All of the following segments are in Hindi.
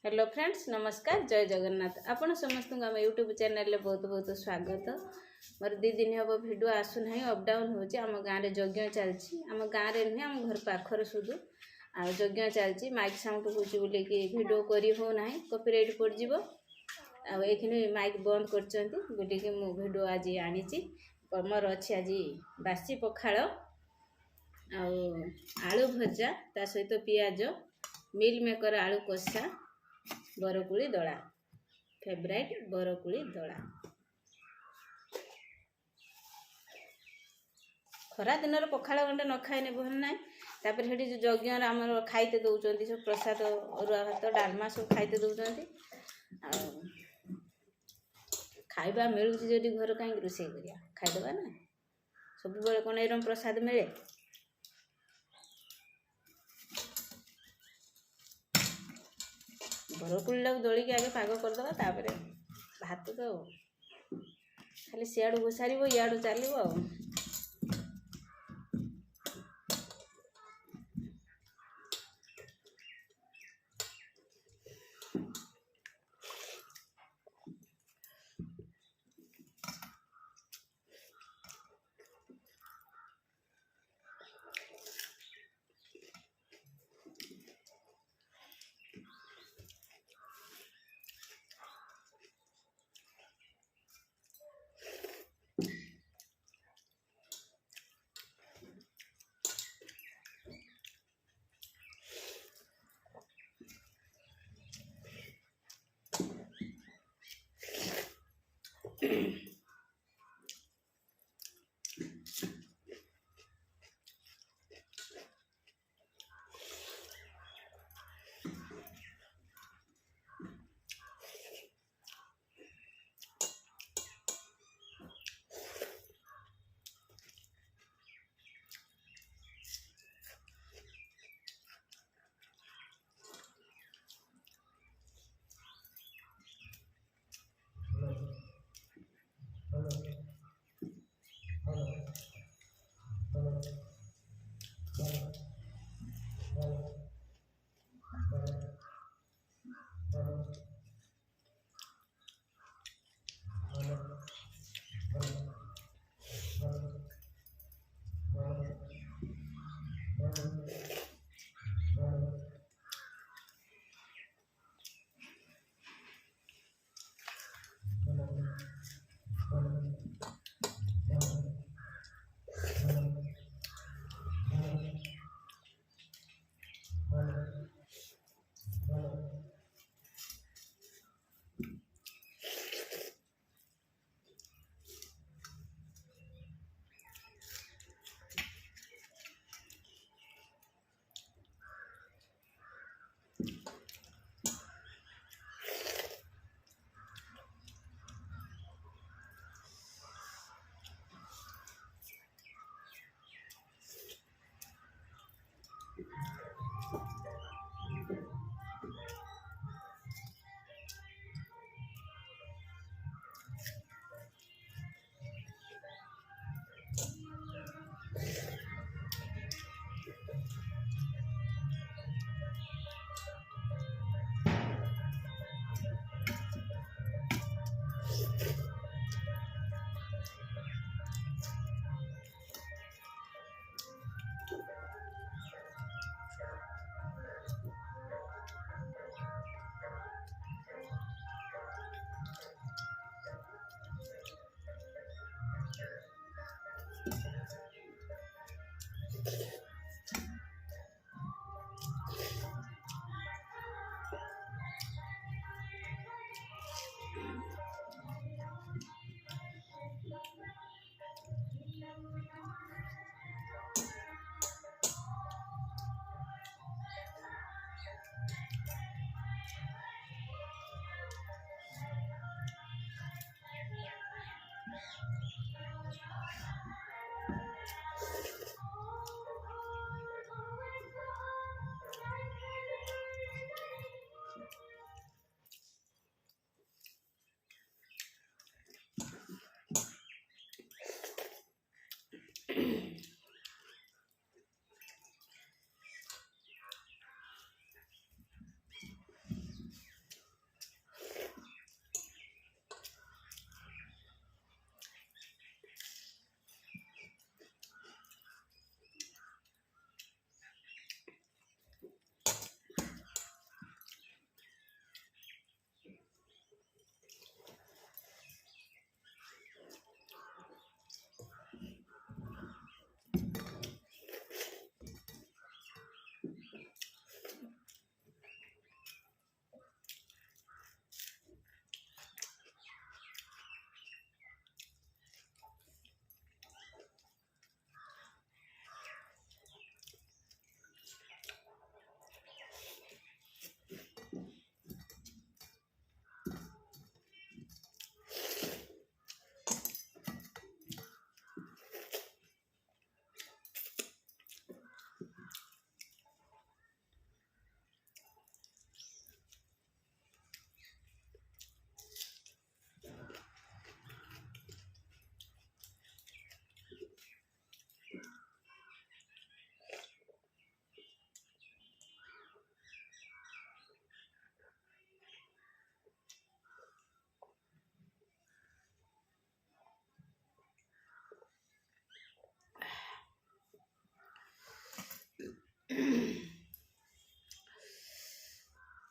हेलो फ्रेंड्स, नमस्कार, जय जगन्नाथ। आपण समस्त आम यूट्यूब चैनल ले बहुत बहुत स्वागत। मोर 2 दिन हम भिडियो आसुना, अपडाउन होची। आम गाँव में यज्ञ चलती, आम गाँव में नुहे, आम घर पाखर सुधु आ यज्ञ चलती। माइक साउंड होची बोली कि भिडियो करी हो ना, कॉपीराइट पड़ जीवो। आखिनि माइक बंद करचंती बोली कि मु भिडियो आज आनीची। मोर अच्छी आज बासी पखाल आलू भजा, ता सहित पियाज, मिल मेकर आलू कषा, बरकुड़ी दला, फेवराइट बरकुड़ी दला। खरा दिन पखाड़ गंडे न खाइने भल ना। तापर हेटी जो यज्ञ आम खाइते दौरान सब प्रसाद अरुआ भात डालमा सब खाइते दौरान खाइबा मिलूँ जो घर कहीं रोषे करिया खाइदबा ना। सब बेले कौन एरम प्रसाद मिले। बरकुड़ी दलिक आगे पाग करदे, तापर भात तो खाली सियाड़ू घोषार इयाड़ू चलो।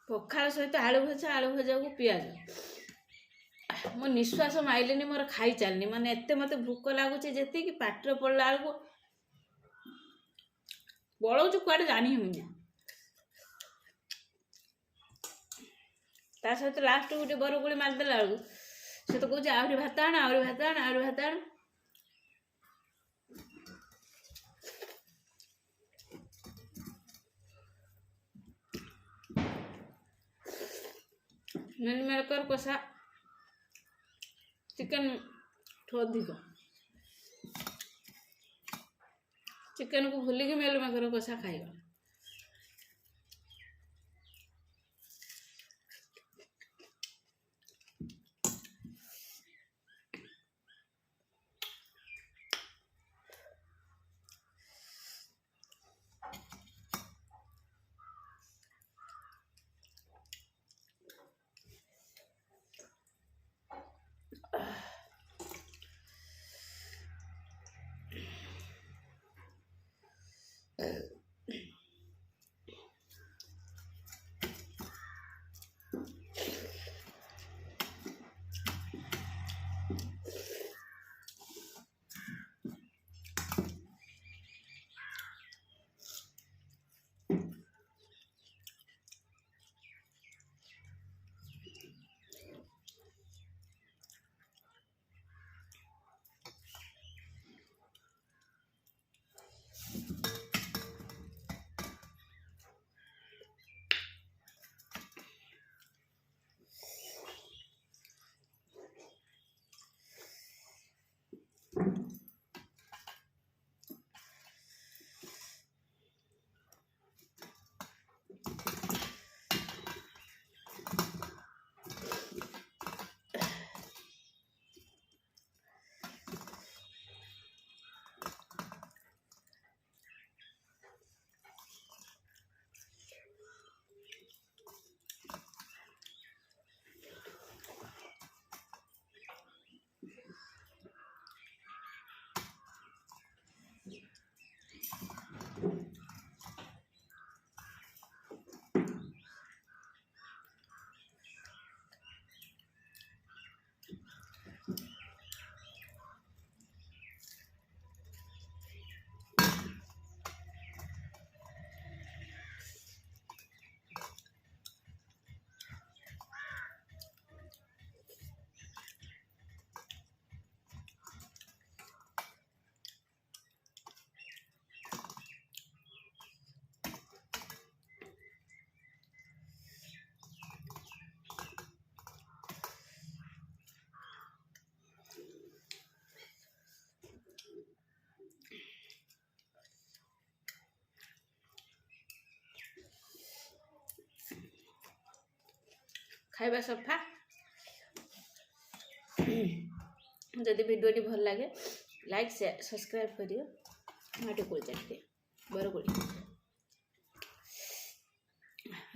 पखाल सहित आलू भजा को पियाज मो निश्वास माइलेनी मोर खाई चलनी माने एते मते भूक लगुच जी कि पाटर पड़ला बेलू पलाऊ कुआडे जानी हूँ ता सहित लास्ट गोटे बरगोली मारिदेला बेलू से तो कहे आहरी भात आण आहरी भात आण आहरी भात आण मिल मेकर कषा चिकन ठू अधिक चिकन को भूलिकी मेल मेकर कषा खाइबा खाइबा सफा जदि वीडियो भल लगे लाइक शेयर सब्सक्राइब करियो माटी कोल चाटते बरगोली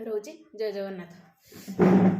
रोजी जय जगन्नाथ।